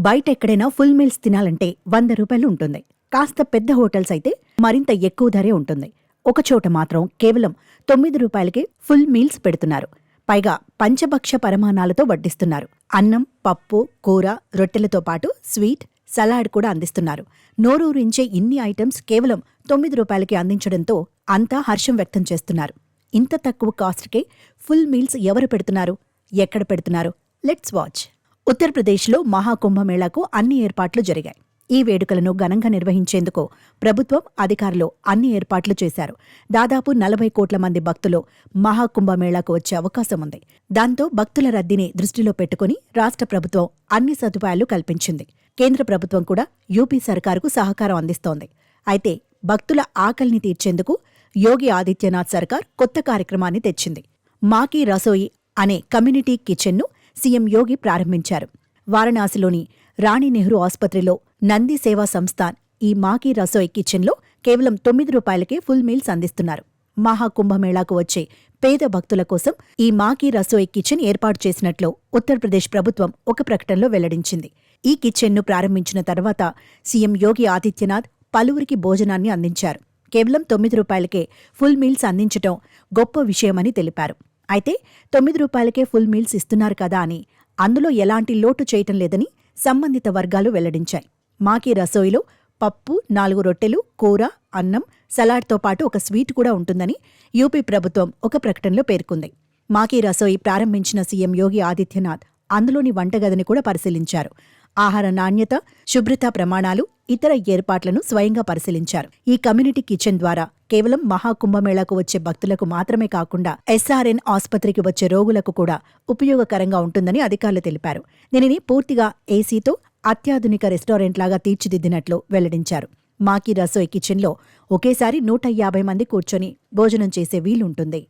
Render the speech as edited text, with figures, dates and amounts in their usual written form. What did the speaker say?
బయట ఎక్కడైనా full meals తినాలంటే 100 రూపాయలు ఉంటుంది. కాస్త పెద్ద హోటల్స్ అయితే మరింత ఎక్కువ ధరే ఉంటుంది. ఒకచోట మాత్రం కేవలం 9 రూపాయలకే ఫుల్ మీల్స్ పెడుతున్నారు. పైగా పంచభక్ష పరమాణాలతో వడ్డిస్తున్నారు. అన్నం, పప్పు, కూర, రొట్టెలతో పాటు స్వీట్, సలాడ్ కూడా అందిస్తున్నారు. నోరూరించే ఇన్ని ఐటమ్స్ కేవలం 9 రూపాయలకి అందించడంతో అంతా హర్షం వ్యక్తం చేస్తున్నారు. ఇంత తక్కువ కాస్ట్కే ఫుల్ మీల్స్ ఎవరు పెడుతున్నారు? ఎక్కడ పెడుతున్నారు? Let's watch. ఉత్తరప్రదేశ్లో మహాకుంభమేళాకు అన్ని ఏర్పాట్లు జరిగాయి. ఈ వేడుకలను ఘనంగా నిర్వహించేందుకు ప్రభుత్వం, అధికారులు అన్ని ఏర్పాట్లు చేశారు. దాదాపు 40 కోట్ల మంది భక్తులు మహాకుంభమేళాకు వచ్చే అవకాశం ఉంది. దాంతో భక్తుల రద్దీని దృష్టిలో పెట్టుకుని రాష్ట్ర ప్రభుత్వం అన్ని సదుపాయాలు కల్పించింది. కేంద్ర ప్రభుత్వం కూడా యూపీ సర్కారుకు సహకారం అందిస్తోంది. అయితే భక్తుల ఆకలిని తీర్చేందుకు యోగి ఆదిత్యనాథ్ సర్కార్ కొత్త కార్యక్రమాన్ని తెచ్చింది. మాకీ రసోయి అనే కమ్యూనిటీ కిచెన్ను సీఎం యోగి ప్రారంభించారు. వారణాసిలోని రాణి నెహ్రూ ఆసుపత్రిలో నంది సేవా సంస్థాన్ ఈ మాకీ రసోయి కిచెన్లో కేవలం 9 రూపాయలకే ఫుల్ మీల్స్ అందిస్తున్నారు. మహాకుంభమేళాకు వచ్చే పేద భక్తుల కోసం ఈ మాకీ రసోయి కిచెన్ ఏర్పాటు చేసినట్లు ఉత్తరప్రదేశ్ ప్రభుత్వం ఒక ప్రకటనలో వెల్లడించింది. ఈ కిచెన్ను ప్రారంభించిన తర్వాత సీఎం యోగి ఆదిత్యనాథ్ పలువురికి భోజనాన్ని అందించారు. కేవలం 9 రూపాయలకే ఫుల్ మీల్స్ అందించటం గొప్ప విషయమని తెలిపారు. అయితే 9 రూపాయలకే ఫుల్ మీల్స్ ఇస్తున్నారు కదా అని అందులో ఎలాంటి లోటు చేయటం లేదని సంబంధిత వర్గాలు వెల్లడించాయి. మాకీ రసోయిలో పప్పు, 4 రొట్టెలు, కూర, అన్నం, సలాడ్తో పాటు ఒక స్వీట్ కూడా ఉంటుందని యూపీ ప్రభుత్వం ఒక ప్రకటనలో పేర్కొంది. మాకీ రసోయి ప్రారంభించిన సీఎం యోగి ఆదిత్యనాథ్ అందులోని వంటగదిని కూడా పరిశీలించారు. ఆహార నాణ్యత, శుభ్రతా ప్రమాణాలు, ఇతర ఏర్పాట్లను స్వయంగా పరిశీలించారు. ఈ కమ్యూనిటీ కిచెన్ ద్వారా కేవలం మహాకుంభమేళాకు వచ్చే భక్తులకు మాత్రమే కాకుండా ఎస్ఆర్ఎన్ ఆసుపత్రికి వచ్చే రోగులకు కూడా ఉపయోగకరంగా ఉంటుందని అధికారులు తెలిపారు. దీనిని పూర్తిగా ఏసీతో అత్యాధునిక రెస్టారెంట్ లాగా తీర్చిదిద్దినట్లు వెల్లడించారు. మాకీ రసోయి కిచెన్లో ఒకేసారి 150 మంది కూర్చొని భోజనం చేసే వీలుంటుంది.